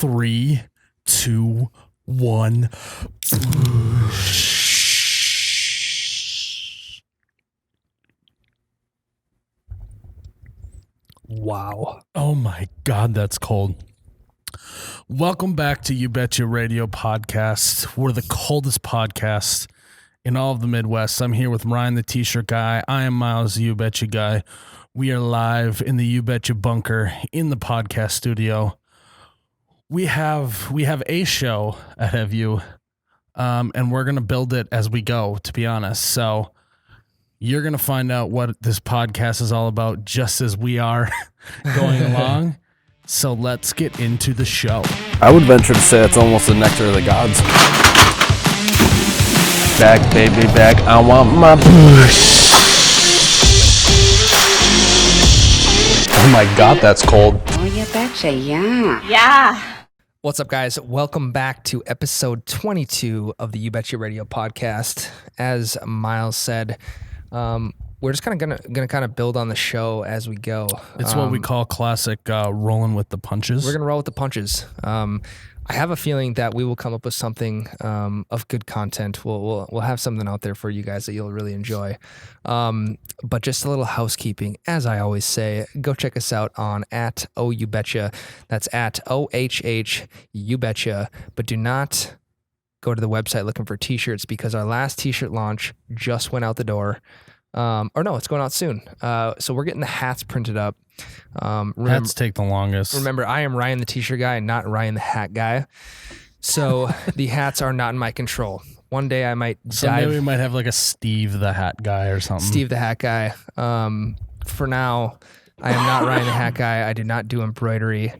3, 2, 1. Wow. Oh my God, that's cold. Welcome back to You Betcha Radio Podcast. We're the coldest podcast in all of the Midwest. I'm here with Ryan, the T-shirt guy. I am Miles, the You Betcha guy. We are live in the You Betcha bunker in the podcast studio. We have a show ahead of you, and we're going to build it as we go, to be honest. So you're going to find out what this podcast is all about just as we are going along. So let's get into the show. I would venture to say it's almost the nectar of the gods. Back, baby, back. I want my push. Oh my God, that's cold. Oh, you betcha, yeah. Yeah. What's up, guys? Welcome back to episode 22 of the You Betcha Radio podcast. As Miles said, we're just kind of gonna build on the show as we go. It's what we call classic rolling with the punches. We're gonna roll with the punches. I have a feeling that we will come up with something of good content. We'll have something out there for you guys that you'll really enjoy. But just a little housekeeping, as I always say, go check us out on @OUBetcha. That's @OHH You Betcha. But do not go to the website looking for t-shirts because our last t-shirt launch just went out the door. Or no, it's going out soon. So we're getting the hats printed up. Hats take the longest. Remember, I am Ryan the t-shirt guy, not Ryan the hat guy. So the hats are not in my control. One day I might Maybe we might have like a Steve the hat guy or something. Steve the hat guy. For now, I am not Ryan the hat guy. I do not do embroidery.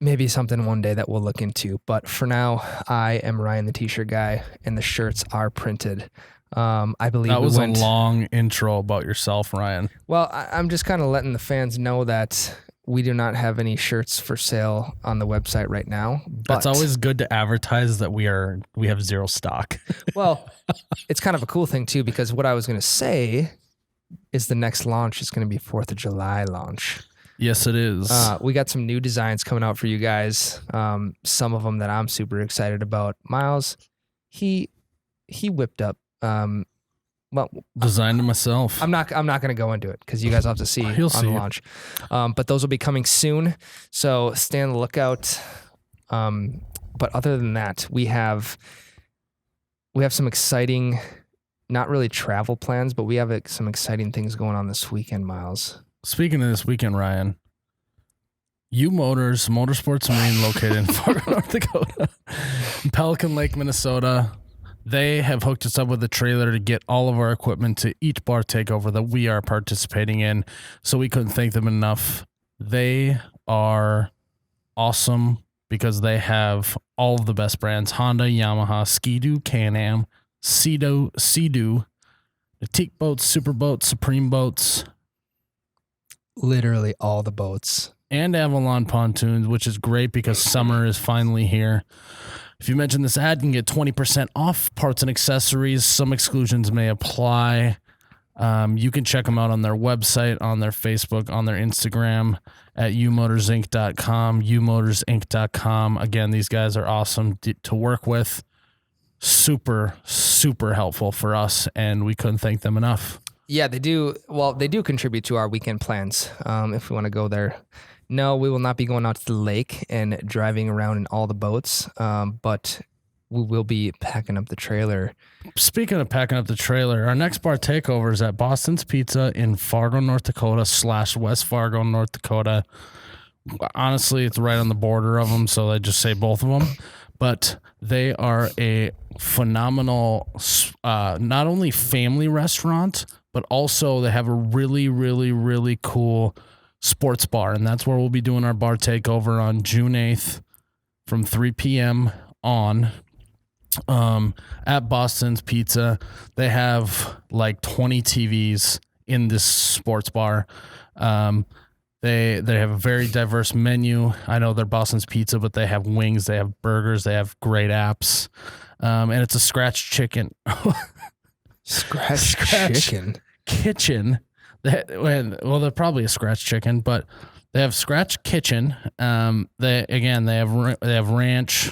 Maybe something one day that we'll look into. But for now, I am Ryan the t-shirt guy, and the shirts are printed. I believe that was a long intro about yourself, Ryan. Well, I'm just kind of letting the fans know that we do not have any shirts for sale on the website right now. But it's always good to advertise that we have zero stock. Well, it's kind of a cool thing too, because what I was going to say is the next launch is going to be 4th of July launch. Yes, it is. We got some new designs coming out for you guys. Some of them that I'm super excited about. Miles, he whipped up. Designed it myself. I'm not going to go into it because you guys will have to see on the launch. But those will be coming soon, so stay on the lookout. But other than that, we have some exciting, not really travel plans, but we have some exciting things going on this weekend, Miles. Speaking of this weekend, Ryan, U Motors Motorsports Marine located in Fargo, North Dakota, Pelican Lake, Minnesota. They have hooked us up with a trailer to get all of our equipment to each bar takeover that we are participating in. So we couldn't thank them enough. They are awesome because they have all of the best brands: Honda, Yamaha, Ski-Doo, Can-Am, Sea-Doo, Natique Boats, Super Boats, Supreme Boats. Literally all the boats. And Avalon Pontoons, which is great because summer is finally here. If you mention this ad, you can get 20% off parts and accessories. Some exclusions may apply. You can check them out on their website, on their Facebook, on their Instagram at umotorsinc.com, umotorsinc.com. Again, these guys are awesome to work with. Super, super helpful for us, and we couldn't thank them enough. Yeah, they do. Well, they do contribute to our weekend plans if we want to go there. No, we will not be going out to the lake and driving around in all the boats, but we will be packing up the trailer. Speaking of packing up the trailer, our next bar takeover is at Boston's Pizza in Fargo, North Dakota / West Fargo, North Dakota. Honestly, it's right on the border of them, so I just say both of them. But they are a phenomenal, not only family restaurant, but also they have a really, really, really cool sports bar, and that's where we'll be doing our bar takeover on June 8th from 3 p.m. on at Boston's Pizza. They have like 20 TVs in this sports bar. They have a very diverse menu. I know they're Boston's Pizza, but they have wings, they have burgers, they have great apps, and it's a scratch chicken. Scratch chicken kitchen. Well, they're probably a scratch chicken, but They have Scratch Kitchen. They have Ranch,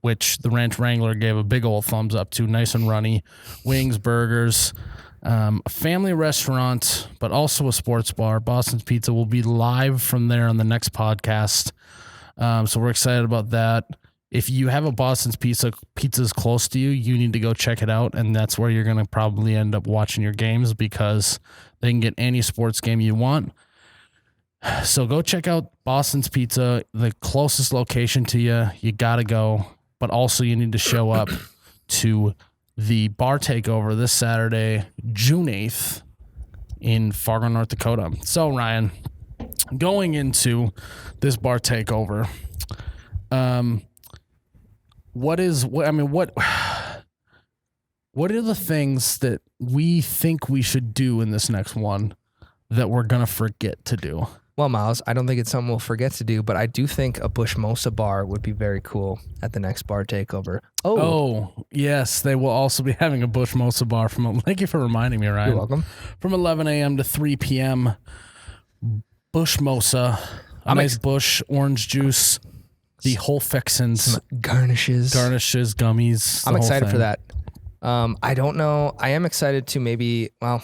which the Ranch Wrangler gave a big old thumbs up to. Nice and runny. Wings, burgers. A family restaurant, but also a sports bar. Boston's Pizza will be live from there on the next podcast. So we're excited about that. If you have a Boston's Pizza's close to you, you need to go check it out. And that's where you're going to probably end up watching your games because they can get any sports game you want. So go check out Boston's Pizza, the closest location to you. You got to go. But also you need to show up to the bar takeover this Saturday, June 8th in Fargo, North Dakota. So, Ryan, going into this bar takeover, what are the things that we think we should do in this next one that we're going to forget to do? Well, Miles, I don't think it's something we'll forget to do, but I do think a Bush Mosa bar would be very cool at the next bar takeover. Oh, yes. They will also be having a Bush Mosa bar thank you for reminding me, Ryan. You're welcome. From 11 a.m. to 3 p.m. Bush Mosa, nice Bush orange juice, the whole fixins, some garnishes, gummies. I'm excited for that. I don't know. I am excited to maybe, well,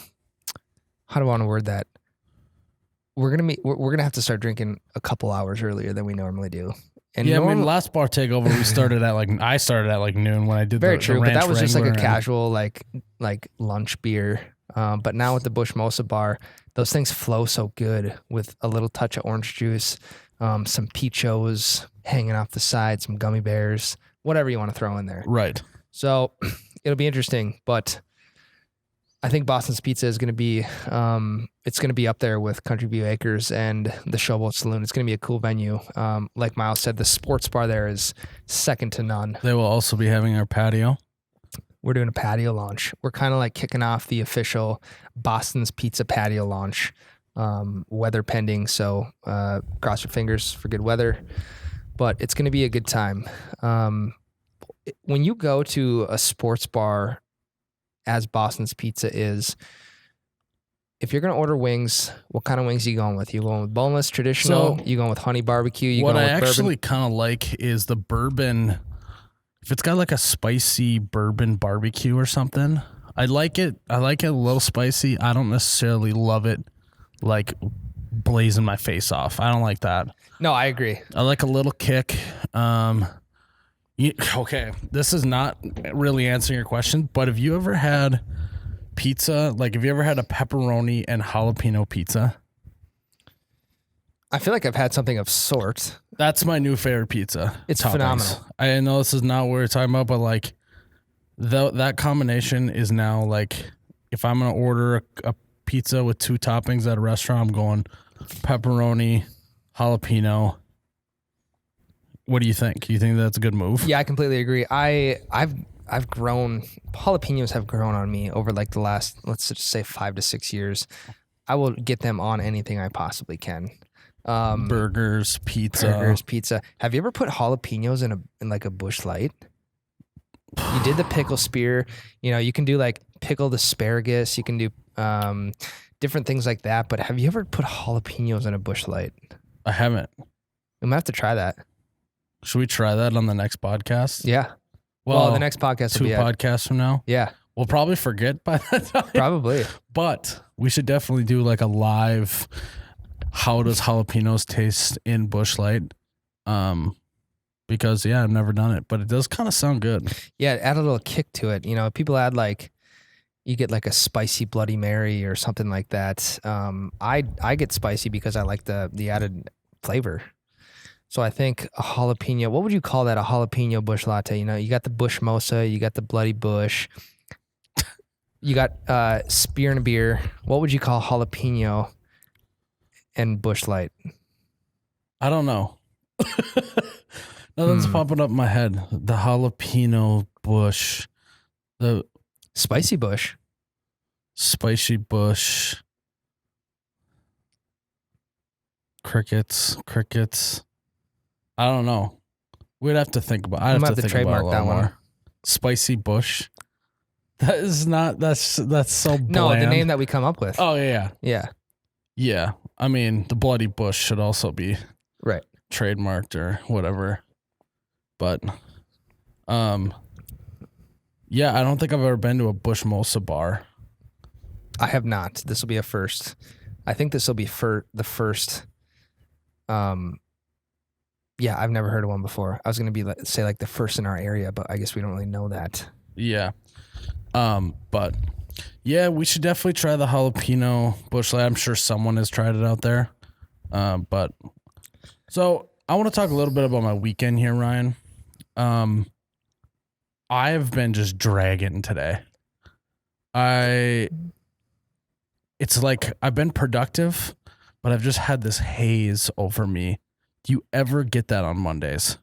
how do I want to word that? We're gonna have to start drinking a couple hours earlier than we normally do. And last bar takeover we started at I started at noon when I did very the true, Ranch but that was just like a Wrangler casual like lunch beer. But now with the Bush Mosa bar, those things flow so good with a little touch of orange juice, some peachos hanging off the side, some gummy bears, whatever you want to throw in there. Right. So it'll be interesting, but I think Boston's Pizza is going to be, it's going to be up there with Country View Acres and the Showboat Saloon. It's going to be a cool venue. Like Miles said, the sports bar there is second to none. They will also be having our patio. We're doing a patio launch. We're kind of like kicking off the official Boston's Pizza patio launch, weather pending. So cross your fingers for good weather, but it's going to be a good time. When you go to a sports bar, as Boston's Pizza is, if you're going to order wings, what kind of wings are you going with? You going with boneless, traditional? You going with honey barbecue? You what going I with actually kind of like is the bourbon. If it's got like a spicy bourbon barbecue or something, I like it. I like it a little spicy. I don't necessarily love it like blazing my face off. I don't like that. No, I agree. I like a little kick. Okay, this is not really answering your question, but have you ever had pizza? Like, have you ever had a pepperoni and jalapeno pizza? I feel like I've had something of sort. That's my new favorite pizza. It's toppings. phenomenal. I know this is not what we're talking about, but like that combination is now like, if I'm going to order a pizza with two toppings at a restaurant, I'm going pepperoni, jalapeno. What do you think? You think that's a good move? Yeah, I completely agree. I've grown, jalapenos have grown on me over like the last, let's just say 5 to 6 years. I will get them on anything I possibly can. Burgers, pizza. Have you ever put jalapenos in like a Bush Light? You did the pickle spear. You know, you can do like pickled asparagus. You can do different things like that. But have you ever put jalapenos in a Bush Light? I haven't. We might have to try that. Should we try that on the next podcast? Yeah. Well, the next podcast will be 2 podcasts from now. Yeah. We'll probably forget by that time. Probably. But we should definitely do like a live, how does jalapenos taste in Bush Light? Because I've never done it, but it does kind of sound good. Yeah, add a little kick to it. You know, people add like, you get like a spicy Bloody Mary or something like that. I get spicy because I like the added flavor. So I think a jalapeno, what would you call that? A jalapeno Bush latte? You know, you got the Bush Mosa, you got the Bloody Bush, you got Spear and a Beer. What would you call jalapeno and Bush Light? I don't know. Nothing's popping up in my head. The jalapeno Bush, the spicy Bush, spicy Bush, crickets. I don't know. We'd have to think about. I'd have to think trademark about it a that little one. more. Spicy Bush. That is not. That's so bland. No, the name that we come up with. Oh yeah. Yeah. Yeah. I mean, the bloody bush should also be Right. trademarked or whatever. But, yeah, I don't think I've ever been to a Bush Mosa bar. I have not. This will be a first. I think this will be the first. Yeah, I've never heard of one before. I was going to say like the first in our area, but I guess we don't really know that. Yeah. But yeah, we should definitely try the jalapeno bush light. I'm sure someone has tried it out there. But so I want to talk a little bit about my weekend here, Ryan. I have been just dragging today. It's like I've been productive, but I've just had this haze over me. Do you ever get that on Mondays?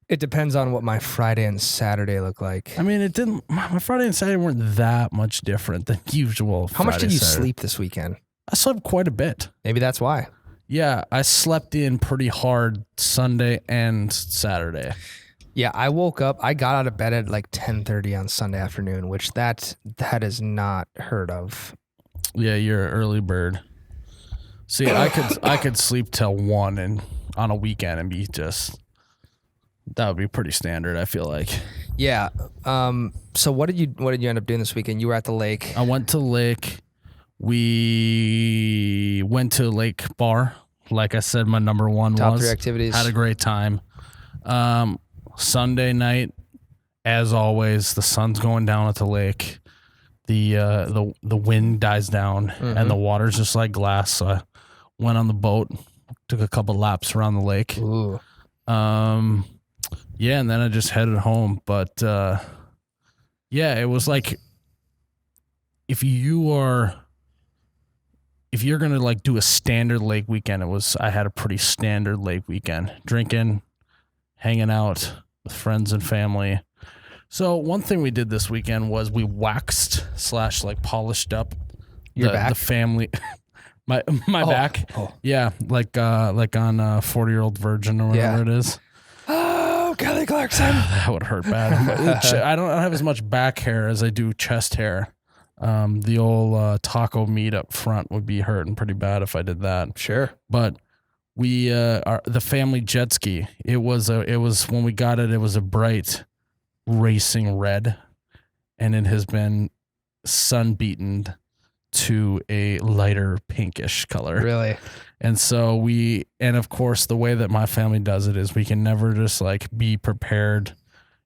It depends on what my Friday and Saturday look like. I mean, my Friday and Saturday weren't that much different than usual. How much did you Saturday. sleep this weekend? I slept quite a bit. Maybe that's why. Yeah, I slept in pretty hard Sunday and Saturday. Yeah, I woke up. I got out of bed at like 10:30 on Sunday afternoon, which that is not heard of. Yeah, you're an early bird. See, I could sleep till 1 and on a weekend and be just. That would be pretty standard, I feel like. Yeah. So what did you end up doing this weekend? You were at the lake. I went to lake. We went to Lake Bar. Like I said, my number one Top 3 activities. Had a great time. Sunday night, as always, the sun's going down at the lake. The wind dies down and the water's just like glass. So I went on the boat, took a couple laps around the lake. Ooh. Yeah, and then I just headed home. But yeah, it was like if you're gonna like do a standard lake weekend, I had a pretty standard lake weekend. Drinking, hanging out with friends and family. So one thing we did this weekend was we waxed / like polished up Your back? the family my back. Oh. Yeah, like on 40-Year-Old Virgin or whatever it is. Oh, Kelly Clarkson. That would hurt bad. I don't have as much back hair as I do chest hair. The old taco meat up front would be hurting pretty bad if I did that. Sure. But we the family jet ski. It was when we got it. It was a bright racing red, and it has been sun beaten to a lighter pinkish color. Really? And so and of course, the way that my family does it is we can never just like be prepared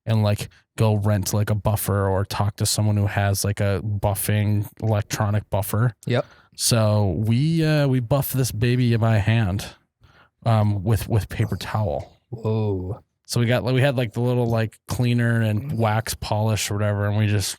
and like go rent like a buffer or talk to someone who has like a buffing electronic buffer. Yep. So we buff this baby by hand, with paper towel. Whoa. So we had like the little like cleaner and wax polish or whatever, and we just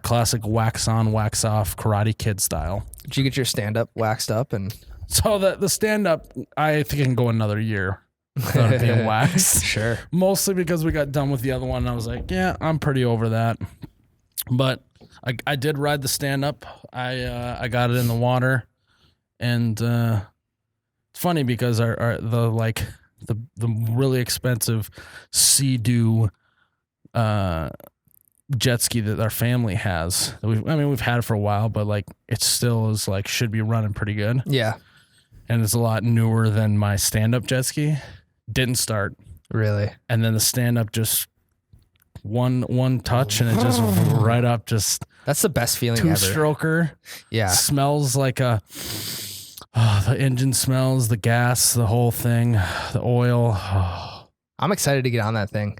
classic wax on, wax off Karate Kid style. Did you get your stand-up waxed up? And So the stand up, I think I can go another year without it being waxed. Sure. Mostly because we got done with the other one, and I was like, yeah, I'm pretty over that. But I did ride the stand up. I got it in the water, and it's funny because the really expensive Sea-Doo jet ski that our family has. We've had it for a while, but like it still is like should be running pretty good. Yeah. And it's a lot newer than my stand-up jet ski. Didn't start. Really? And then the stand-up just one touch and it just right up, just That's the best feeling ever. two-stroker. Yeah. Smells like the engine smells, the gas, the whole thing, the oil. I'm excited to get on that thing.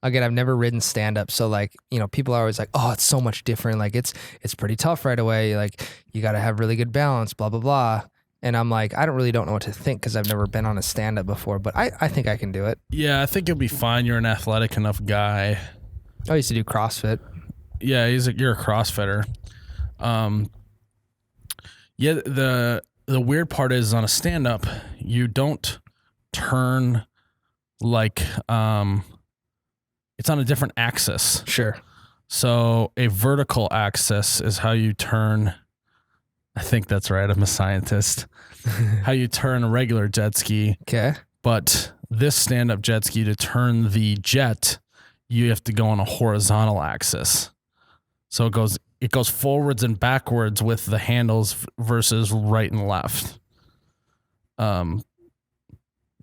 Again, I've never ridden stand-up, so like, people are always like, oh, it's so much different. Like it's pretty tough right away. Like you got to have really good balance, blah, blah, blah. And I'm like, I don't know what to think because I've never been on a stand-up before, but I think I can do it. Yeah, I think you'll be fine. You're an athletic enough guy. I used to do CrossFit. Yeah, you're a CrossFitter. Yeah, the weird part is on a stand-up, you don't turn like it's on a different axis. Sure. So a vertical axis is how you turn. I think that's right. I'm a scientist. How you turn a regular jet ski. Okay. But this stand-up jet ski, to turn the jet, you have to go on a horizontal axis. So it goes it goes forwards and backwards with the handles versus right and left.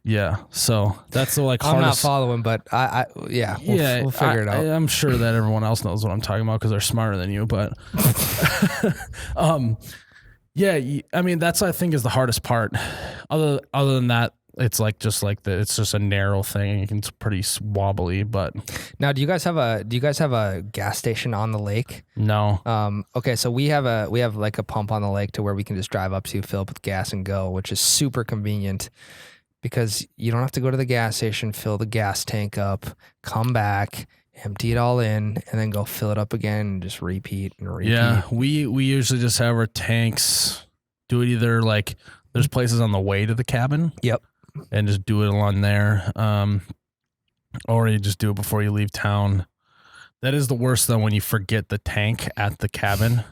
Yeah, so that's the like I'm not hardest. following, but we'll figure it out. I'm sure that everyone else knows what I'm talking about because they're smarter than you. But, I mean that's I think is the hardest part. Other than that, it's like it's just a narrow thing. It's pretty wobbly. But Now, do you guys have a gas station on the lake? no, Okay, so we have like a pump on the lake to where we can just drive up to, fill up with gas, and go, which is super convenient. Because you don't have to go to the gas station, fill the gas tank up, come back, empty it all in, and then go fill it up again and just repeat and repeat. yeah, we usually just have our tanks do it either like there's places on the way to the cabin. Yep. And just do it along there. Or you just do it before you leave town. That is the worst though when you forget the tank at the cabin.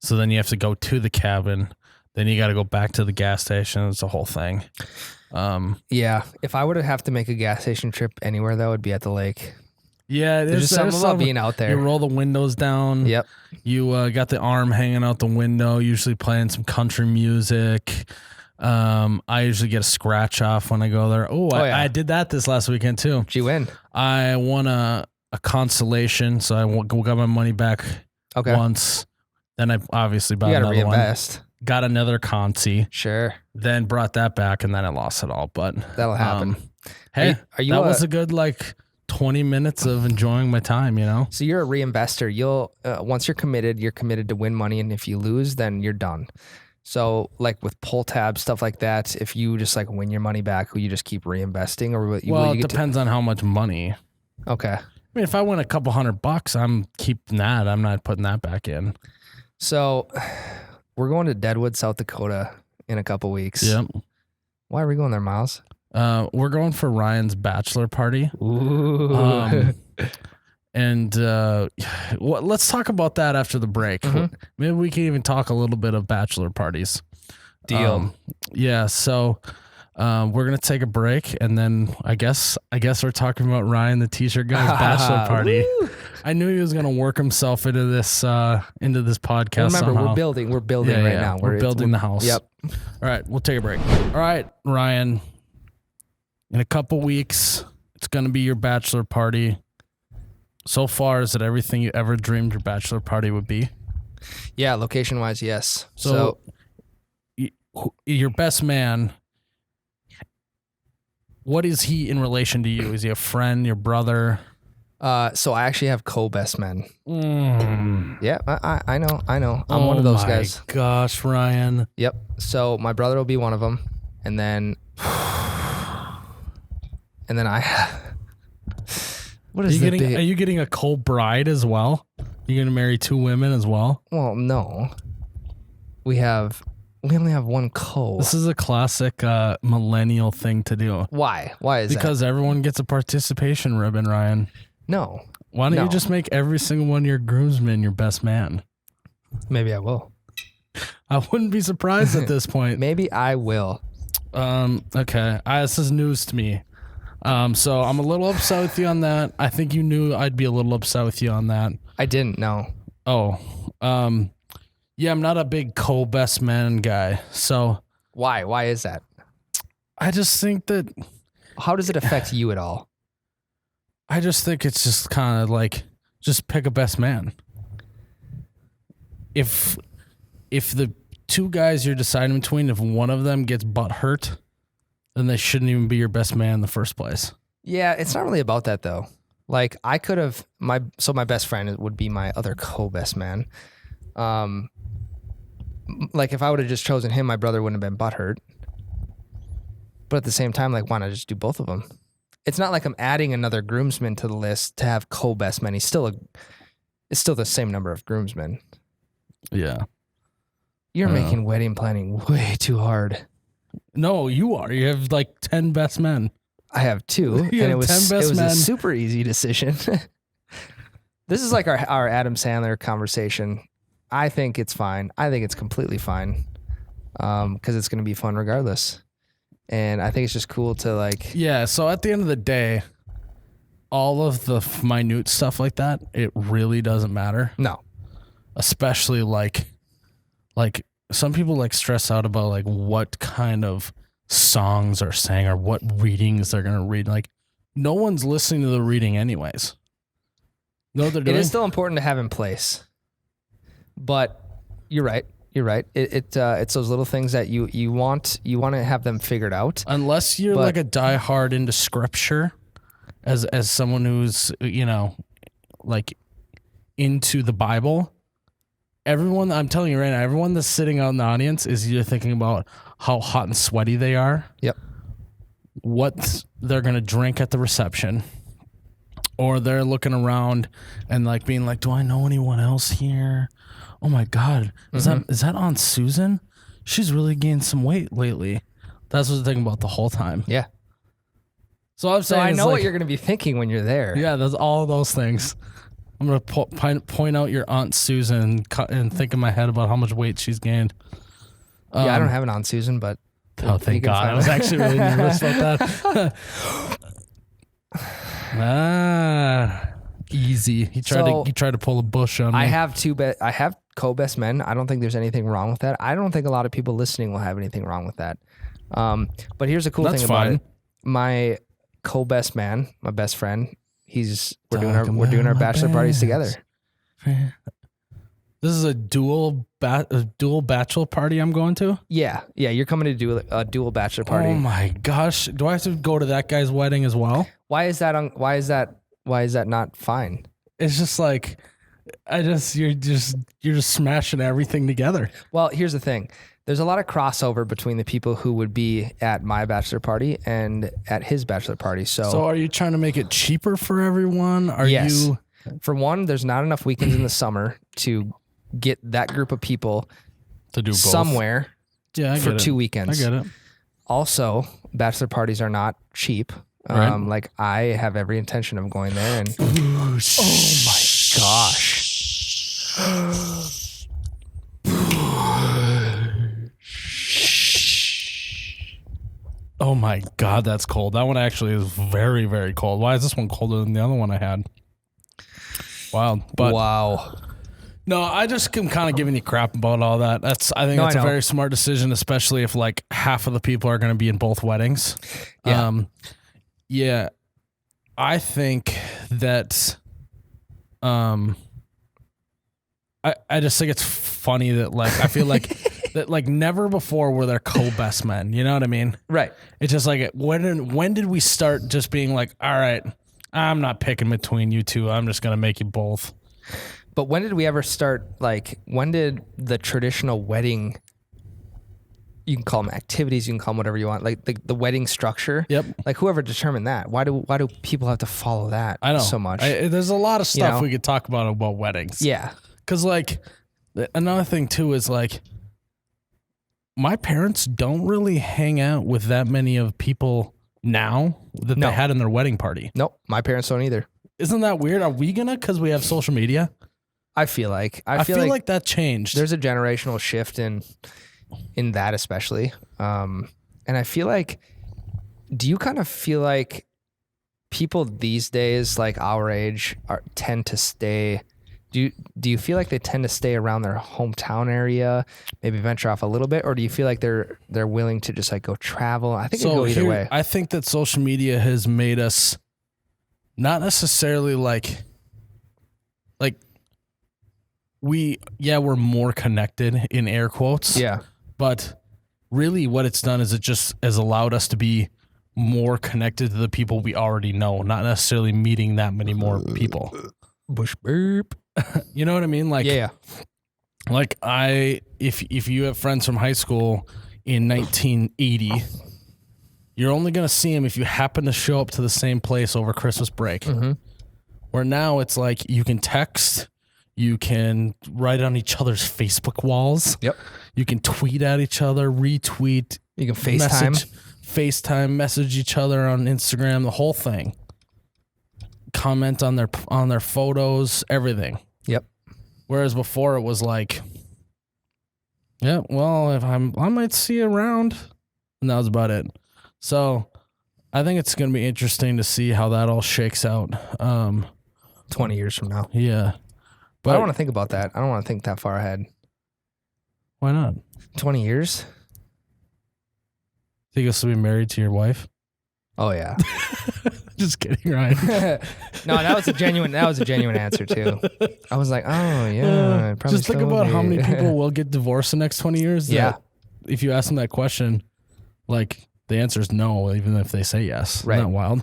So then you have to go to the cabin. Then you got to go back to the gas station. It's a whole thing. Yeah. If I would have to make a gas station trip anywhere, though, it'd be at the lake. Yeah, There's just something about being out there. You roll the windows down. Yep. You got the arm hanging out the window, usually playing some country music. I usually get a scratch off when I go there. Yeah. I did that this last weekend too. Did you win? I won a consolation, so I got my money back once. Then I obviously bought another reinvest. one. Got another consi. Sure. Then brought that back, and then I lost it all. But that'll happen. Hey, are you that was a good 20 minutes of enjoying my time, you know? So you're a reinvestor. You'll once you're committed to win money, and if you lose, then you're done. So like with pull tabs, stuff like that, if you just win your money back, will you just keep reinvesting, or will you it depends on how much money. Okay. I mean, if I win a couple $100, I'm keeping that. I'm not putting that back in. So we're going to Deadwood, South Dakota in a couple weeks. Yep. Why are we going there, Miles? We're going for Ryan's bachelor party. Ooh. And let's talk about that after the break. Mm-hmm. Maybe we can even talk a little bit of bachelor parties. Deal. Yeah. So we're gonna take a break, and then I guess we're talking about Ryan, the t-shirt guy's bachelor party. Woo! I knew he was gonna work himself into this podcast. Remember, somehow. we're building right now. We're building the house. Yep. All right, we'll take a break. All right, Ryan. In a couple weeks, it's gonna be your bachelor party. So far, is it everything you ever dreamed your bachelor party would be? Yeah, location wise, yes. So your best man, what is he in relation to you? Is he a friend, your brother? So I actually have co-best men. Mm. Yeah, I know. I'm one of those guys. Oh my gosh, Ryan. Yep. So my brother will be one of them, and then I. What is Are you getting a co-bride as well? You're gonna marry two women as well? Well, no. We only have one co. This is a classic millennial thing to do. Why? Why is because that? everyone gets a participation ribbon, Ryan. No. Why don't No. you just make every single one of your groomsmen your best man? Maybe I will. I wouldn't be surprised at this point. Maybe I will. Okay. This is news to me. So I'm a little upset with you on that. I think you knew I'd be a little upset with you on that. I didn't know. Oh, yeah, I'm not a big co-best man guy. So Why? Why is that? I just think that, How does it affect you at all? I just think it's just kind of just pick a best man. If the two guys you're deciding between, if one of them gets butt hurt, then they shouldn't even be your best man in the first place. Yeah, it's not really about that though. I could have my best friend would be my other co-best man. If I would have just chosen him, my brother wouldn't have been butthurt. But at the same time, why not just do both of them? It's not like I'm adding another groomsman to the list to have co-best men. It's still the same number of groomsmen. Yeah. You're making wedding planning way too hard. No, you are. You have 10 best men. I have two, You and have it 10 was best men. a super easy decision. This is like our Adam Sandler conversation. I think it's fine. I think it's completely fine, because it's going to be fun regardless. And I think it's just cool to Yeah, so at the end of the day, all of the minute stuff like that, it really doesn't matter. No. especially like some people like stress out about like what kind of songs are sang or what readings they're going to read. Like no one's listening to the reading anyways. No, they're doing. It is still important to have in place, but you're right. You're right. It's those little things that you want to have them figured out. Unless you're like a diehard into scripture, as someone who's like into the Bible. Everyone, I'm telling you right now, everyone that's sitting out in the audience is either thinking about how hot and sweaty they are. Yep. What they're gonna drink at the reception, or they're looking around and like being like, "Do I know anyone else here? Oh my God, is that Aunt Susan? She's really gained some weight lately." That's what they're thinking about the whole time. Yeah. So I'm saying, I know like, what you're going to be thinking when you're there. Yeah, there's all those things. I'm going to point out your Aunt Susan and think in my head about how much weight she's gained. Yeah, I don't have an Aunt Susan, but oh, thank God. I was actually really nervous about that. Easy. He tried to pull a bush on me. I have I have co-best men. I don't think there's anything wrong with that. I don't think a lot of people listening will have anything wrong with that. But here's the cool thing about it. My co-best man, my best friend, we're doing our bachelor parties together. This is a dual bachelor party I'm going to? Yeah, you're coming to do a dual bachelor party. Oh my gosh. Do I have to go to that guy's wedding as well? Why is that not fine? It's just like you're just smashing everything together. Well, here's the thing. There's a lot of crossover between the people who would be at my bachelor party and at his bachelor party. So are you trying to make it cheaper for everyone? Yes. For one, there's not enough weekends in the summer to get that group of people to do both somewhere for 2 weekends. I get it. Also, bachelor parties are not cheap. Right. Like I have every intention of going there and oh my gosh. Oh my God, that's cold. That one actually is very, very cold. Why is this one colder than the other one I had? Wild. But wow. No, I just am kind of giving you crap about all that. I think that's a very smart decision, especially if like half of the people are going to be in both weddings. Yeah. Yeah. I think that I just think it's funny that like I feel like that like never before were there co-best men. You know what I mean? Right. It's just like when did we start just being like, all right, I'm not picking between you two. I'm just gonna make you both. But when did we ever start? Like, when did the traditional wedding? You can call them activities. You can call them whatever you want. Like the wedding structure. Yep. Like whoever determined that. Why do people have to follow that? I know so much. There's a lot of stuff we could talk about weddings. Yeah. Because like another thing too is like my parents don't really hang out with that many of people now that they had in their wedding party. Nope. My parents don't either. Isn't that weird? Are we gonna? Because we have social media. I feel like that changed. There's a generational shift in that especially. And I feel like, do you kind of feel like people these days, like our age, tend to stay? Do you feel like they tend to stay around their hometown area, maybe venture off a little bit, or do you feel like they're willing to just like go travel? I think it go either way. I think that social media has made us not necessarily like we're more connected in air quotes. Yeah. But really what it's done is it just has allowed us to be more connected to the people we already know, not necessarily meeting that many more people. Bush burp. You know what I mean? Like, yeah. Like if you have friends from high school in 1980, you're only going to see them if you happen to show up to the same place over Christmas break. Mm-hmm. Where now it's like you can text, you can write on each other's Facebook walls. Yep. You can tweet at each other, retweet. You can FaceTime. Message each other on Instagram, the whole thing. Comment on their photos, everything. Yep. Whereas before it was like, yeah, well, I might see you around, and that was about it. So I think it's going to be interesting to see how that all shakes out. 20 years from now. Yeah. But I don't want to think about that. I don't want to think that far ahead. Why not? 20 years? Think you'll still be married to your wife? Oh yeah. Just kidding, Ryan. No, that was a genuine answer too. I was like, oh yeah. I'd probably Just think still about be. how many people will get divorced in the next 20 years. Yeah. If you ask them that question, like the answer is no, even if they say yes. Right. Isn't that wild?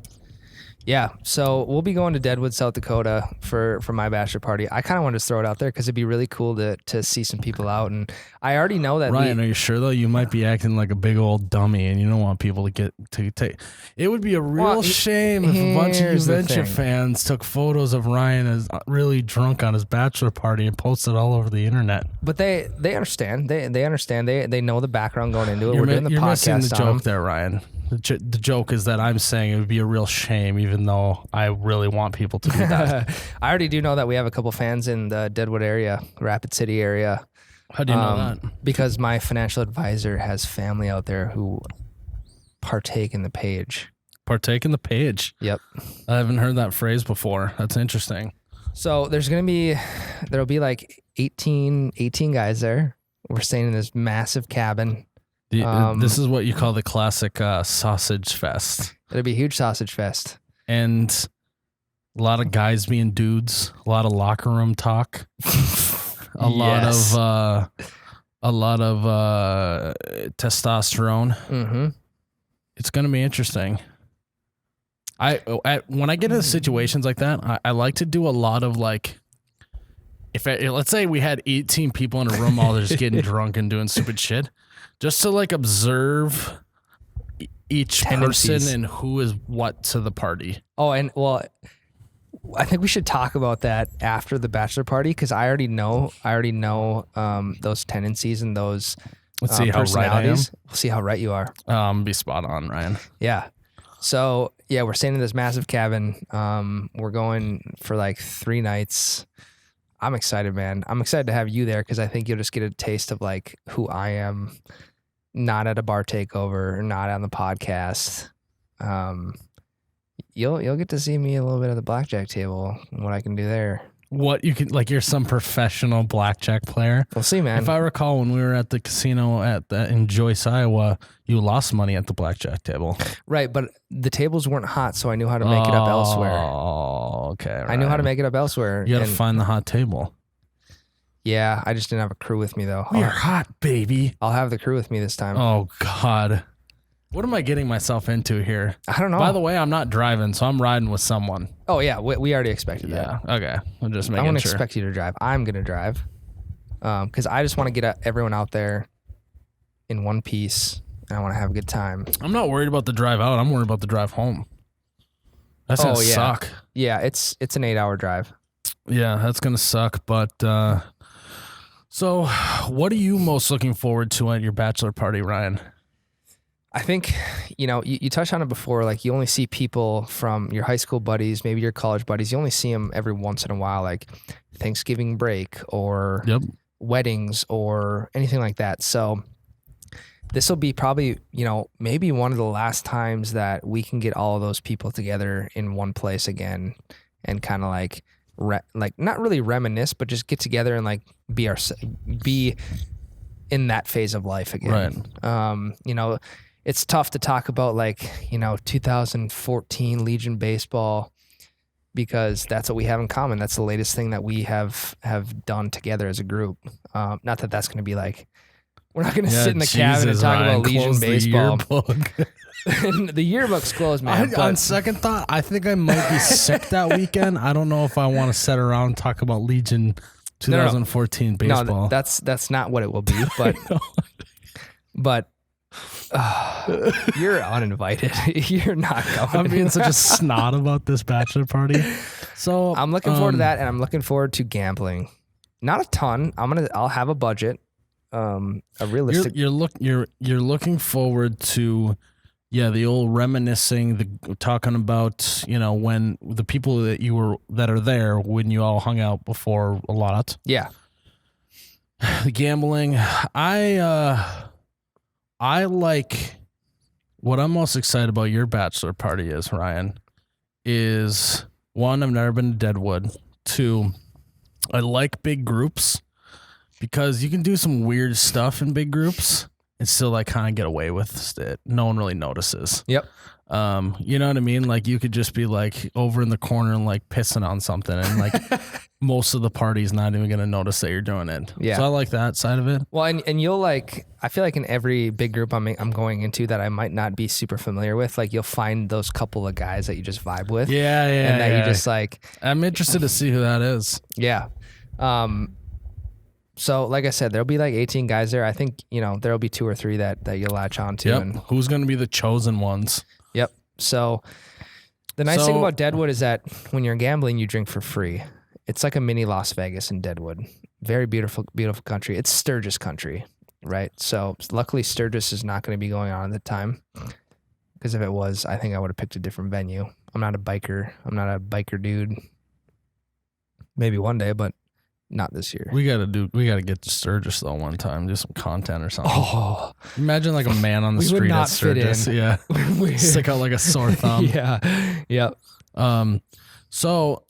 Yeah, so we'll be going to Deadwood, South Dakota for my bachelor party. I kind of wanted to throw it out there because it'd be really cool to see some people out. And I already know that Ryan, are you sure though? You might be acting like a big old dummy, and you don't want people to get to take. It would be a real shame if a bunch of here's the Juventus thing. fans took photos of Ryan as really drunk on his bachelor party and posted all over the internet. But they understand. They understand. They know the background going into it. We're doing the you're missing podcast the on them. joke there, Ryan. The joke is that I'm saying it would be a real shame, even though I really want people to do that. I already do know that we have a couple fans in the Deadwood area, Rapid City area. How do you know that? Because my financial advisor has family out there who partake in the page. Partake in the page. Yep. I haven't heard that phrase before. That's interesting. So there'll be like 18 guys there. We're staying in this massive cabin. This is what you call the classic sausage fest. It'll be a huge sausage fest. And a lot of guys being dudes, a lot of locker room talk, a lot of testosterone. Mm-hmm. It's going to be interesting. When I get into situations like that, I like to do a lot of like, let's say we had 18 people in a room all just getting drunk and doing stupid shit, just to like observe each Tendencies. person and who is what to the party. Oh, and well, I think we should talk about that after the bachelor party because I already know those tendencies and those Let's see how right I am. personalities. We'll see how right you are. Be spot on, Ryan. Yeah. So yeah, we're staying in this massive cabin. We're going for like 3 nights. I'm excited, man. I'm excited to have you there because I think you'll just get a taste of like who I am, not at a bar takeover, not on the podcast. You'll get to see me a little bit at the blackjack table and what I can do there. What you can like? You're some professional blackjack player. We'll see, man. If I recall, when we were at the casino in Joyce, Iowa, you lost money at the blackjack table. Right, but the tables weren't hot, so I knew how to make it up elsewhere. Oh, okay. I knew how to make it up elsewhere. You got to and- find the hot table. Yeah, I just didn't have a crew with me though. We're hot, baby. I'll have the crew with me this time. Oh God, what am I getting myself into here? I don't know. By the way, I'm not driving, so I'm riding with someone. Oh yeah, we already expected that. Yeah. Okay. I'm just I making won't sure. expect you to drive. I'm gonna drive, because I just want to get everyone out there in one piece, and I want to have a good time. I'm not worried about the drive out. I'm worried about the drive home. That's gonna yeah. suck. Yeah, it's an 8-hour drive. Yeah, that's gonna suck. But so, what are you most looking forward to at your bachelor party, Ryan? I think, you touched on it before, like you only see people from your high school buddies, maybe your college buddies. You only see them every once in a while, like Thanksgiving break or Yep. weddings or anything like that. So this will be probably, maybe one of the last times that we can get all of those people together in one place again and kind of like not really reminisce, but just get together and like be in that phase of life again. Right. It's tough to talk about 2014 Legion baseball because that's what we have in common. That's the latest thing that we have done together as a group. Not that that's going to be like, we're not going to sit in the cabin and talk about Legion baseball. The yearbook's closed, man. On second thought, I think I might be sick that weekend. I don't know if I want to sit around and talk about Legion 2014 baseball. No, that's not what it will be. But you're uninvited. You're not going. I'm being such a snot about this bachelor party. So I'm looking forward to that, and I'm looking forward to gambling. Not a ton. I'll have a budget. A realistic. You're looking forward to, the old reminiscing, talking about when the people that are there when you all hung out before a lot. Yeah. The gambling. I like what I'm most excited about your bachelor party is, Ryan, is one, I've never been to Deadwood. 2, I like big groups because you can do some weird stuff in big groups and still like kind of get away with it. No one really notices. Yep. You know what I mean? Like you could just be like over in the corner and like pissing on something and like most of the party's not even going to notice that you're doing it. Yeah. So I like that side of it. Well, and you'll like, I feel like in every big group I'm going into that I might not be super familiar with, like you'll find those couple of guys that you just vibe with. Yeah. And that you just like. I'm interested to see who that is. Yeah. So like I said, there'll be like 18 guys there. I think, there'll be 2 or 3 that you'll latch on to. Yep. And Who's going to be the chosen ones? Yep. So the nice thing about Deadwood is that when you're gambling, you drink for free. It's like a mini Las Vegas in Deadwood. Very beautiful, beautiful country. It's Sturgis country, right? So luckily Sturgis is not going to be going on at the time, because if it was, I think I would have picked a different venue. I'm not a biker dude. Maybe one day, but not this year. We gotta get to Sturgis though one time, do some content or something. Oh, Imagine like a man on the we would street not at Sturgis. fit in. Yeah. Stick out like a sore thumb. Yeah. Yep. So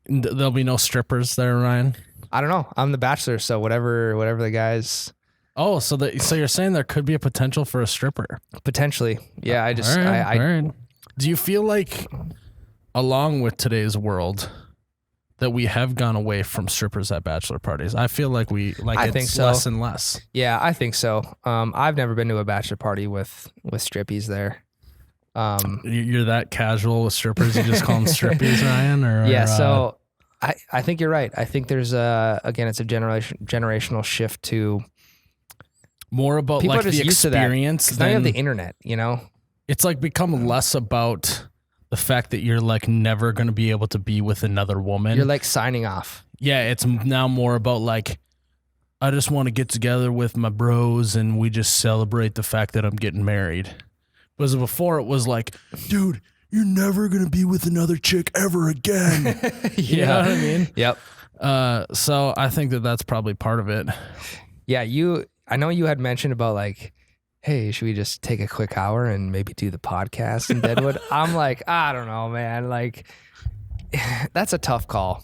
there'll be no strippers there, Ryan? I don't know. I'm the Bachelor, so whatever the guys. Oh, so you're saying there could be a potential for a stripper? Potentially. Yeah, I just all right. I Do you feel like, along with today's world, that we have gone away from strippers at bachelor parties? I feel like I think it's so. less and less. Yeah, I think so. I've never been to a bachelor party with strippies there. You're that casual with strippers? You just call them strippies, Ryan? Or yeah. So I think you're right. I think there's it's a generational shift to more about people like are just the used to that. experience. 'Cause now you have the internet. It's like become less about the fact that you're like never going to be able to be with another woman. You're like signing off. Yeah, it's now more about like, I just want to get together with my bros and we just celebrate the fact that I'm getting married. Whereas before it was like, dude, you're never going to be with another chick ever again. You know what I mean? Yep. So I think that that's probably part of it. Yeah. I know you had mentioned about like, hey, should we just take a quick hour and maybe do the podcast in Deadwood? I'm like, I don't know, man. Like, that's a tough call.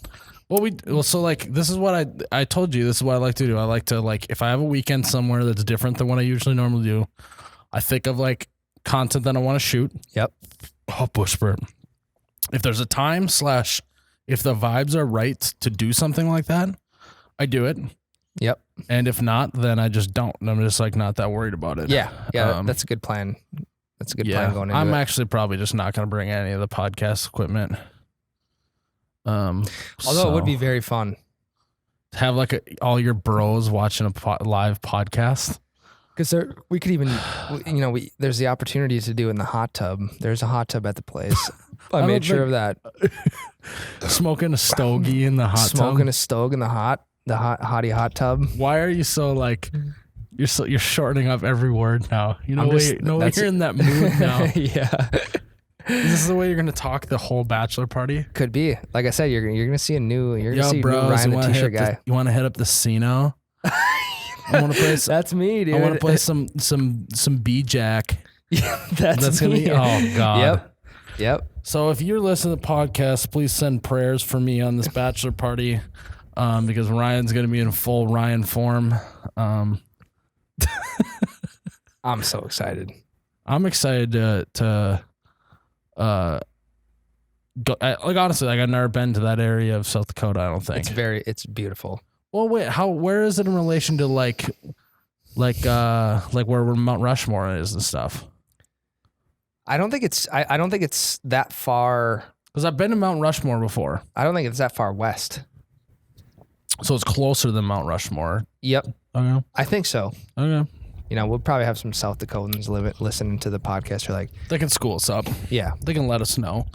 So like, this is what I told you, this is what I like to do. I like to like, if I have a weekend somewhere that's different than what I usually normally do, I think of like content that I want to shoot. Yep. Oh, bush burp. If there's a time / if the vibes are right to do something like that, I do it. Yep. And if not, then I just don't. I'm just like not that worried about it. Yeah. Yeah. That's a good plan. That's a good plan going into I'm it. actually probably just not going to bring any of the podcast equipment. Although it would be very fun. Have like all your bros watching a live podcast. Because we could even, there's the opportunity to do it in the hot tub. There's a hot tub at the place. I made sure of that. Smoking a stogie in the hot tub. Smoking a stogie in the hottie hot tub. Why are you so like, you're shortening up every word now? You're in that mood now. Yeah. Is this the way you're going to talk the whole bachelor party? Could be. Like I said, you're going to see a new bros, Ryan the t-shirt guy. You want to hit up the Sino? I want to play. That's me, dude. I want to play some B-Jack. Yeah, that's gonna me. be. Oh God. Yep. So if you're listening to the podcast, please send prayers for me on this bachelor party, because Ryan's gonna be in full Ryan form. I'm so excited. I'm excited to go. Like honestly, like I've never been to that area of South Dakota. I don't think It's beautiful. Well, wait. Where is it in relation to like where Mount Rushmore is and stuff? I don't think it's. I don't think it's that far. Because I've been to Mount Rushmore before. I don't think it's that far west. So it's closer than Mount Rushmore. Yep. Okay. I think so. Okay. We'll probably have some South Dakotans listening to the podcast. Who are like, They can school us up. yeah, They can let us know.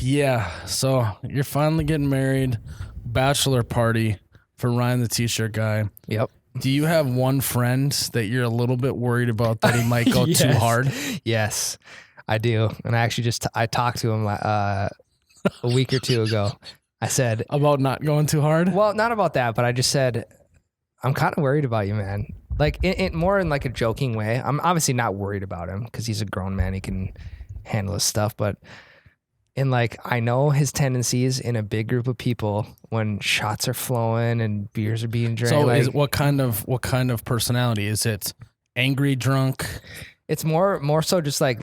Yeah. So you're finally getting married. Bachelor party for Ryan the t-shirt guy. yep. Do you have one friend that you're a little bit worried about that he might go too Yes. hard? Yes, I do. And I actually I talked to him a week or two ago. I said, About not going too hard? well, not about that, but I just said, I'm kind of worried about you, man. Like more in like a joking way. I'm obviously not worried about him because he's a grown man. He can handle his stuff. But And like, I know his tendencies in a big group of people when shots are flowing and beers are being drank. So like, what kind of personality is it? Angry, drunk? it's more so just like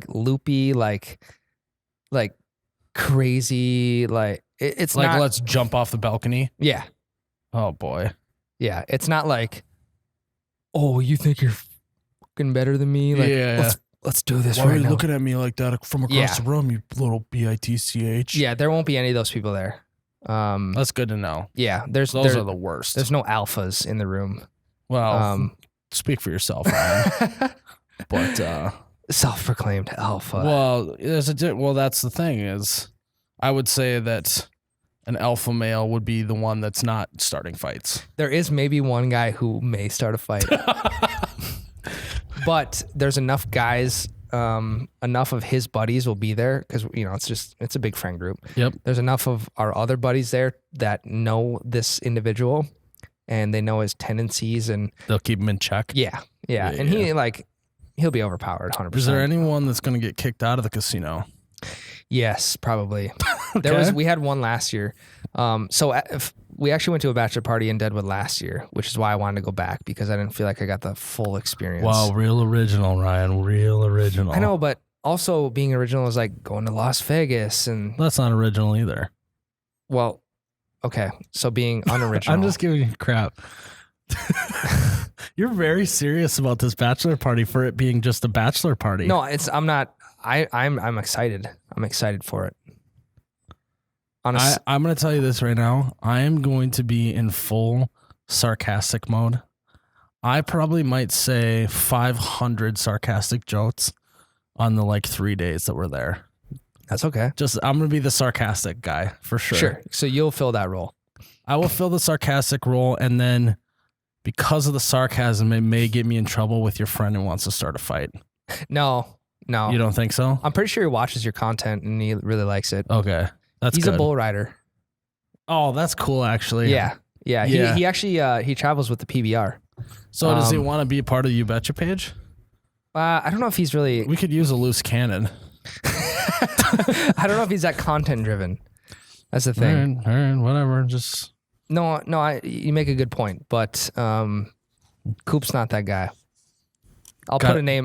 loopy, like crazy, like it's Like, not, let's jump off the balcony. yeah. Oh boy. Yeah. It's not like, oh, you think you're fucking better than me? Like, Yeah. let's do this Why right are you now. looking at me like that from across Yeah. the room, you little bitch? Yeah, there won't be any of those people there. That's good to know. Yeah, Those are the worst. there's no alphas in the room. Well, speak for yourself, Ryan. But Self-proclaimed alpha. well, that's the thing is, I would say that an alpha male would be the one that's not starting fights. There is maybe one guy who may start a fight, but there's enough guys. Enough of his buddies will be there because it's a big friend group. Yep. There's enough of our other buddies there that know this individual, and they know his tendencies, and They'll keep him in check. yeah. And he'll be overpowered 100%. Is there anyone that's going to get kicked out of the casino? Yes, probably. Okay. We had one last year. We actually went to a bachelor party in Deadwood last year, which is why I wanted to go back because I didn't feel like I got the full experience. Wow, real original, Ryan. Real original. I know, but also being original is like going to Las Vegas and That's not original either. well, okay. So being unoriginal. I'm just giving you crap. You're very serious about this bachelor party for it being just a bachelor party. No, I'm not. I'm excited. I'm excited for it. I'm going to tell you this right now. I am going to be in full sarcastic mode. I probably might say 500 sarcastic jokes on the 3 days that we're there. That's okay. I'm going to be the sarcastic guy for sure. Sure. So you'll fill that role. I will fill the sarcastic role, and then because of the sarcasm, it may get me in trouble with your friend who wants to start a fight. No. You don't think so? I'm pretty sure he watches your content and he really likes it. Okay. He's a bull rider. Oh, that's cool, actually. Yeah. He actually he travels with the PBR. So does he want to be a part of the You Betcha page? I don't know if he's really. We could use a loose cannon. I don't know if he's that content driven. That's the thing. All right, whatever. Just No. You make a good point, but Coop's not that guy. I'll put a name.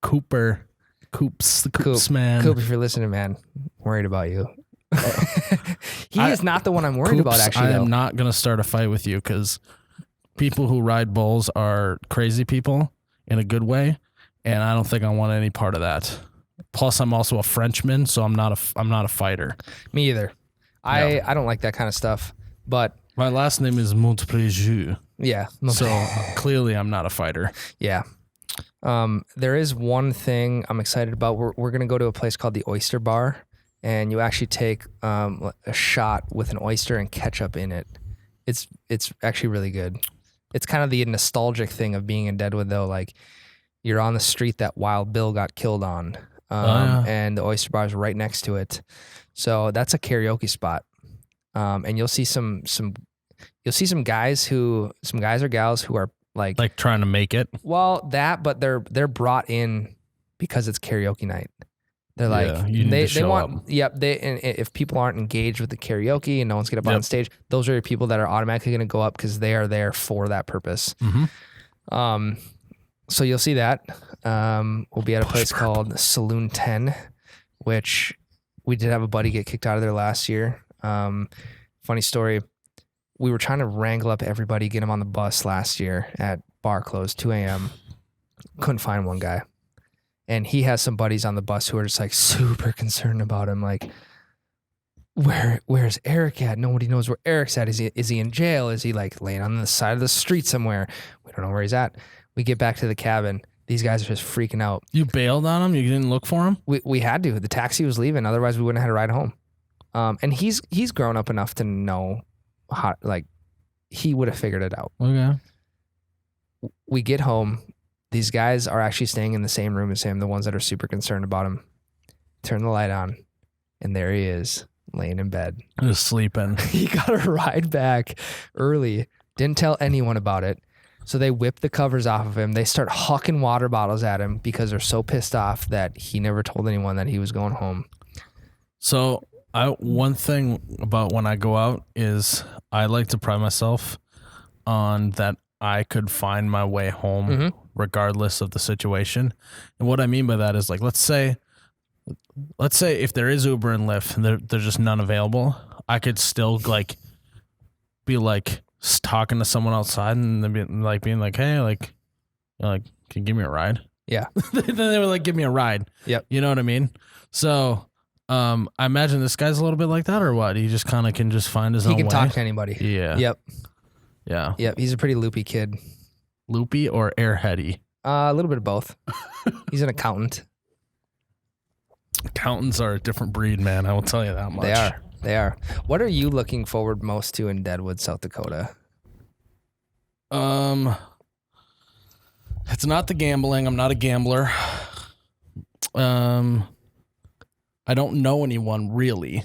Cooper. Coops. The Coops man. Coop, if you're listening, man, I'm worried about you. He is not the one I'm worried about, actually. I am not going to start a fight with you because people who ride bulls are crazy people in a good way, and I don't think I want any part of that. Plus, I'm also a Frenchman, so I'm not a fighter. Me either. I don't like that kind of stuff. But my last name is Montpellier. Yeah. So clearly, I'm not a fighter. Yeah. There is one thing I'm excited about. We're gonna go to a place called the Oyster Bar, and you actually take a shot with an oyster and ketchup in it. It's actually really good. It's kind of the nostalgic thing of being in Deadwood, though. Like, you're on the street that Wild Bill got killed on, and the Oyster Bar is right next to it. So that's a karaoke spot, and you'll see some guys or gals who are like trying to make it. Well, but they're brought in because it's karaoke night. They're they want up. Yep. And if people aren't engaged with the karaoke and no one's gonna get up on stage, those are your people that are automatically gonna go up because they are there for that purpose. Mm-hmm. So you'll see that. We'll be at a place called Saloon 10, which we did have a buddy get kicked out of there last year. Funny story. We were trying to wrangle up everybody, get them on the bus last year at bar close, 2 a.m. Couldn't find one guy. And he has some buddies on the bus who are just like super concerned about him. Like, where's Eric at? Nobody knows where Eric's at. Is he in jail? Is he like laying on the side of the street somewhere? We don't know where he's at. We get back to the cabin. These guys are just freaking out. You bailed on him? You didn't look for him? We had to. The taxi was leaving. Otherwise, we wouldn't have had a ride home. And he's grown up enough to know how, like, he would have figured it out. Okay. We get home. These guys are actually staying in the same room as him, the ones that are super concerned about him. Turn the light on, and there he is, laying in bed. Just sleeping. He got a ride back early. Didn't tell anyone about it. So they whip the covers off of him. They start hucking water bottles at him because they're so pissed off that he never told anyone that he was going home. So one thing about when I go out is I like to pride myself on that I could find my way home regardless of the situation. And what I mean by that is like, let's say if there is Uber and Lyft and there's just none available, I could still like be like talking to someone outside and then being like, hey, like, can you give me a ride? Yeah. Then they would like give me a ride. Yep. You know what I mean? So I imagine this guy's a little bit like that, or what? He just kind of can just find his own way. He can talk to anybody. Yeah. Yep. Yeah. Yep. He's a pretty loopy kid. Loopy or airheady? A little bit of both. He's an accountant. Accountants are a different breed, man. I will tell you that much. They are. What are you looking forward most to in Deadwood, South Dakota? It's not the gambling. I'm not a gambler. I don't know anyone really.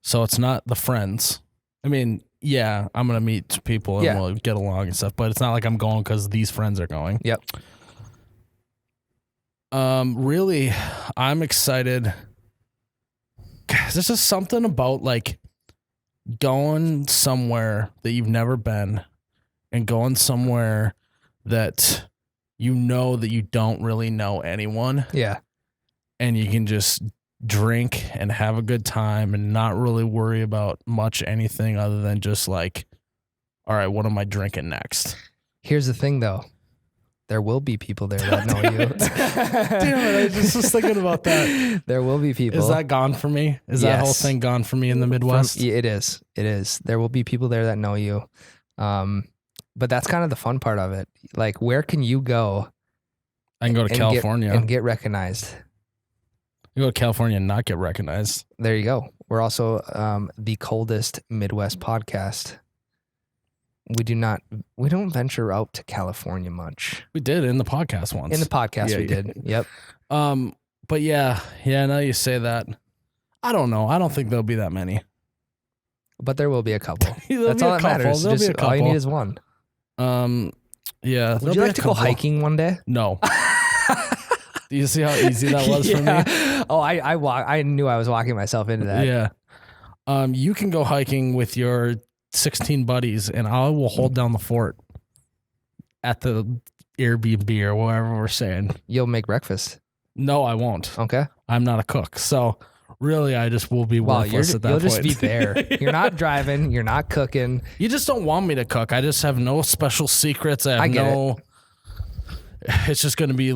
So it's not the friends. I mean, yeah, I'm going to meet people and we'll get along and stuff, but it's not like I'm going because these friends are going. Yep. Really, I'm excited. Guys, there's just something about like going somewhere that you've never been and going somewhere that you know that you don't really know anyone. Yeah. And you can just drink and have a good time and not really worry about much anything other than just like, all right, what am I drinking next? Here's the thing though. There will be people there that know you. Damn it, I just was thinking about that. There will be people. Is that gone for me? Is that whole thing gone for me in the Midwest? It is. It is. There will be people there that know you. But that's kind of the fun part of it. Like, where can you go? I can go to California and get recognized. You go to California and not get recognized. There you go. We're also the coldest Midwest podcast. We don't venture out to California much. We did in the podcast once. In the podcast, we did. Yep. But yeah, now you say that. I don't know. I don't think there'll be that many. But there will be a couple. That's all that matters. There'll be a couple. All you need is one. Yeah. Would you like to go hiking one day? No. Do you see how easy that was for me? Oh, I knew I was walking myself into that. Yeah. You can go hiking with your 16 buddies and I will hold down the fort at the Airbnb or whatever we're saying. You'll make breakfast. No, I won't. Okay. I'm not a cook. So really, I just will be worthless at that point. You'll just be there. You're not driving. You're not cooking. You just don't want me to cook. I just have no special secrets. I get it. It's just going to be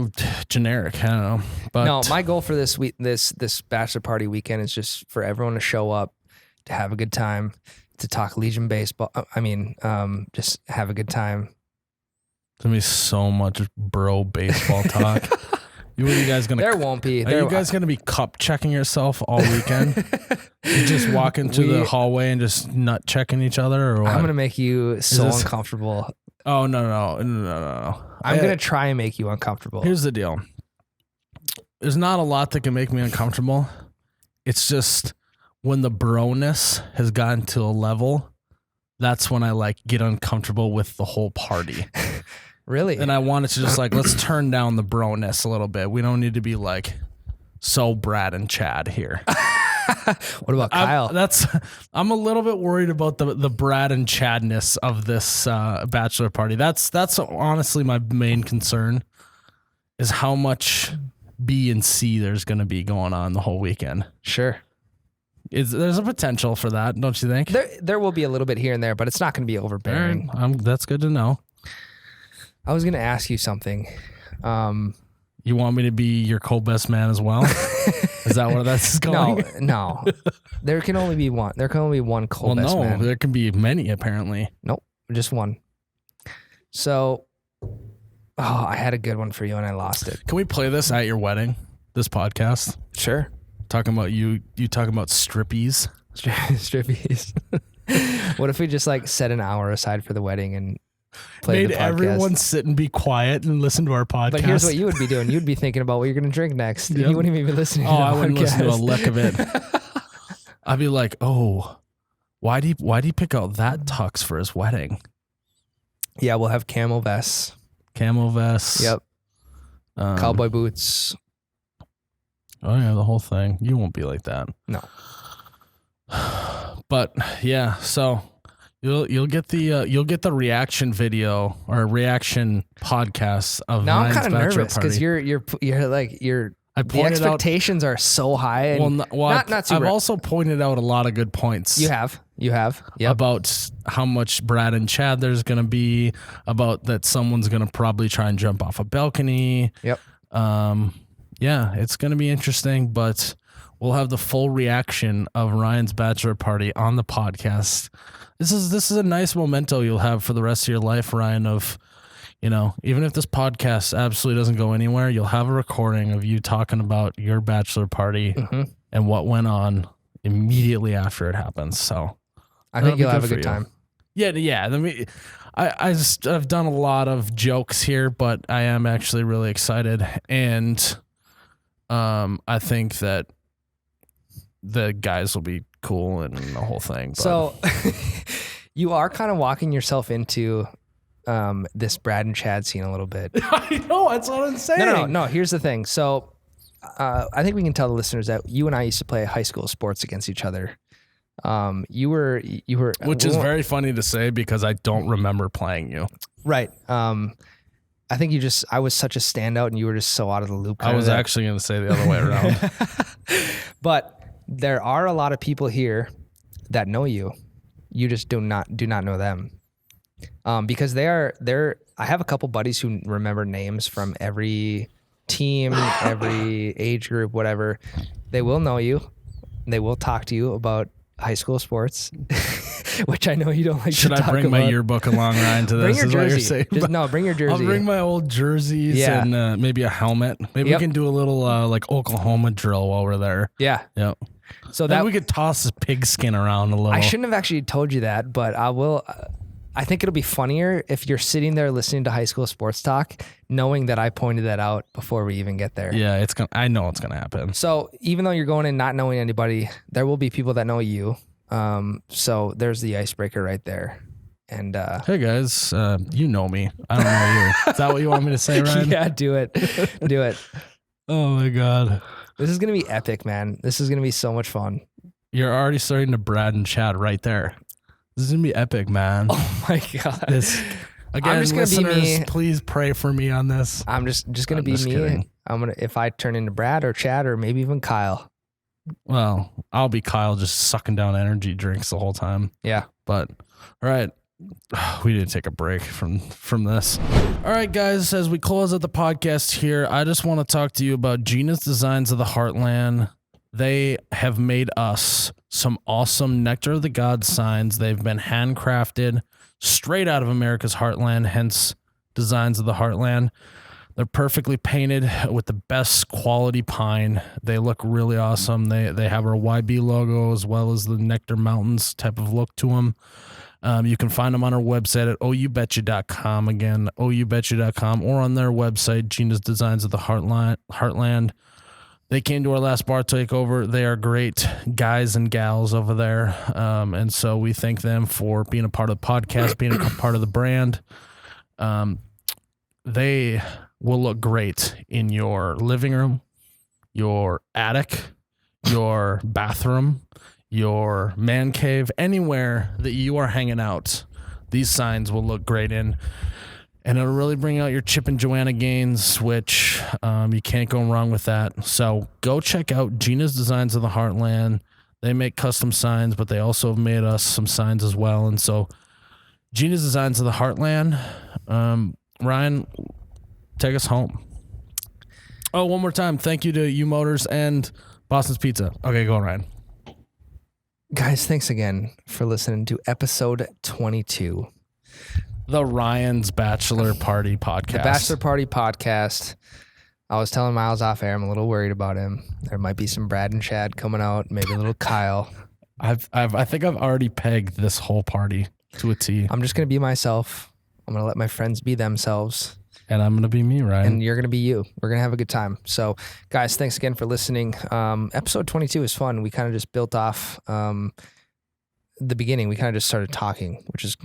generic. I don't know. But no, my goal for this week, this bachelor party weekend is just for everyone to show up, to have a good time, to talk Legion baseball. Just have a good time. There's going to be so much bro baseball talk. What are you guys gonna? There won't be. Are you guys gonna be cup checking yourself all weekend? You just walk into the hallway and just nut checking each other, or what? I'm gonna make you so uncomfortable. Oh no! I'm gonna try and make you uncomfortable. Here's the deal. There's not a lot that can make me uncomfortable. It's just when the broness has gotten to a level, that's when I like get uncomfortable with the whole party. Really? And I wanted to just like, let's turn down the broness a little bit. We don't need to be like so Brad and Chad here. What about Kyle? I'm a little bit worried about the Brad and Chadness of this bachelor party. That's honestly my main concern is how much B and C there's going to be going on the whole weekend. Sure. There's a potential for that, don't you think? There will be a little bit here and there, but it's not going to be overbearing. That's good to know. I was going to ask you something. You want me to be your co-best man as well? Is that where that's going? No. There can only be one. There can only be one co-best man. There can be many apparently. Nope, just one. So, I had a good one for you and I lost it. Can we play this at your wedding? This podcast? Sure. Talking about you talking about strippies. Strippies. What if we just like set an hour aside for the wedding and play the podcast? Everyone sit and be quiet and listen to our podcast. But here's what you would be doing. You'd be thinking about what you're going to drink next. Yep. You wouldn't even be listening to the podcast. I wouldn't listen to a lick of it. I'd be like, why do you pick out that tux for his wedding? Yeah, we'll have camo vests. Camo vests. Yep. Cowboy boots. Oh yeah, the whole thing. You won't be like that. No. But yeah, so you'll get the reaction video or reaction podcast of Now I'm Ryan's kind of bachelor nervous because party. you're like I the pointed out. expectations are so high. And not too I've also pointed out a lot of good points. You have. Yep. About how much Brad and Chad there's going to be, about that someone's going to probably try and jump off a balcony. Yep. Yeah, it's going to be interesting, but we'll have the full reaction of Ryan's bachelor party on the podcast. This is a nice memento you'll have for the rest of your life, Ryan, of, even if this podcast absolutely doesn't go anywhere, you'll have a recording of you talking about your bachelor party and what went on immediately after it happens. So I think you'll have a good time. Yeah. I mean, I've done a lot of jokes here, but I am actually really excited, and I think that the guys will be cool and the whole thing. But. So you are kind of walking yourself into this Brad and Chad scene a little bit. I know, that's what I'm saying. No. Here's the thing. So I think we can tell the listeners that you and I used to play high school sports against each other. You were, which is very funny to say because I don't remember playing you. Right. I think I was such a standout and you were just so out of the loop. I was actually going to say the other way around. But there are a lot of people here that know you. You just do not know them. Because I have a couple buddies who remember names from every team, every age group, whatever. They will know you. They will talk to you about high school sports, which I know you don't like. Should I bring my yearbook along, Ryan, to this? Bring your jersey. Bring your jersey. I'll bring my old jerseys and maybe a helmet. Maybe we can do a little like Oklahoma drill while we're there. Yeah. Yep. So then we could toss this pigskin around a little. I shouldn't have actually told you that, but I will. I think it'll be funnier if you're sitting there listening to high school sports talk, knowing that I pointed that out before we even get there. Yeah, I know it's gonna happen. So even though you're going in not knowing anybody, there will be people that know you. So there's the icebreaker right there. And hey guys, you know me. I don't know you. Is that what you want me to say, Ryan? Yeah, do it. Do it. Oh my God. This is gonna be epic, man. This is gonna be so much fun. You're already starting to Brad and Chad right there. This is gonna be epic, man. Oh my God. Again, I'm just gonna listeners, be me. Please pray for me on this. I'm just gonna be me. Kidding. If I turn into Brad or Chad or maybe even Kyle. Well, I'll be Kyle just sucking down energy drinks the whole time. Yeah. But all right. We need to take a break from this. All right, guys, as we close out the podcast here, I just want to talk to you about Gina's Designs of the Heartland. They have made us some awesome Nectar of the Gods signs. They've been handcrafted straight out of America's heartland, hence Designs of the Heartland. They're perfectly painted with the best quality pine. They look really awesome. They have our YB logo as well as the Nectar Mountains type of look to them. You can find them on our website at oubetcha.com. Again, oubetcha.com, or on their website, Gina's Designs of the Heartland. They came to our last bar takeover. They are great guys and gals over there. And so we thank them for being a part of the podcast, being a part of the brand. They will look great in your living room, your attic, your bathroom, your man cave, anywhere that you are hanging out. These signs will look great in. And it'll really bring out your Chip and Joanna gains, which you can't go wrong with that. So go check out Gina's Designs of the Heartland. They make custom signs, but they also have made us some signs as well. And so Gina's Designs of the Heartland. Ryan, take us home. Oh, one more time. Thank you to U Motors and Boston's Pizza. Okay, go on, Ryan. Guys, thanks again for listening to episode 22. The Ryan's Bachelor Party Podcast. The Bachelor Party Podcast. I was telling Miles off air, I'm a little worried about him. There might be some Brad and Chad coming out, maybe a little Kyle. I think I've already pegged this whole party to a T. I'm just going to be myself. I'm going to let my friends be themselves. And I'm going to be me, Ryan. And you're going to be you. We're going to have a good time. So, guys, thanks again for listening. Episode 22 is fun. We kind of just built off the beginning, we kind of just started talking, which is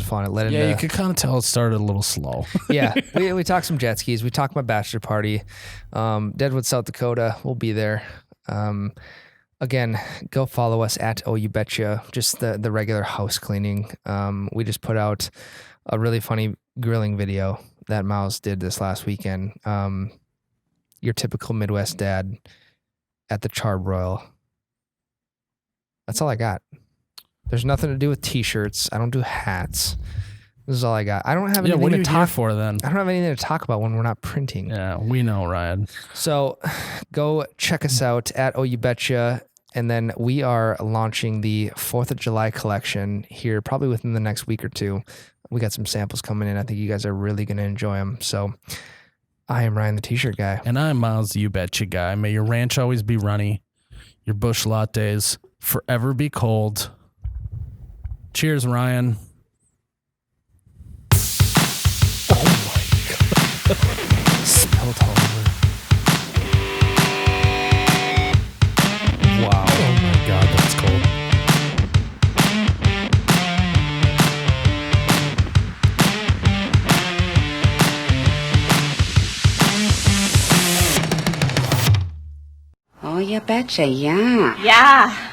fun. It led into Yeah, you could kind of tell it started a little slow. yeah. We talked some jet skis. We talked my bachelor party, Deadwood, South Dakota. We'll be there. Again, go follow us at Oh You Betcha. Just the regular house cleaning. We just put out a really funny grilling video that Miles did this last weekend. Your typical Midwest dad at the charbroil. That's all I got. There's nothing to do with t-shirts. I don't do hats. This is all I got. I don't have anything what are to you talk here for then? I don't have anything to talk about when we're not printing. Yeah, we know, Ryan. So go check us out at Oh You Betcha. And then we are launching the 4th of July collection here probably within the next week or two. We got some samples coming in. I think you guys are really going to enjoy them. So I am Ryan, the t-shirt guy. And I'm Miles, the You Betcha guy. May your ranch always be runny. Your bush lattes forever be cold. Cheers, Ryan. Spilled all over. Wow. Oh my God, that's cold. Oh, you betcha, yeah. Yeah.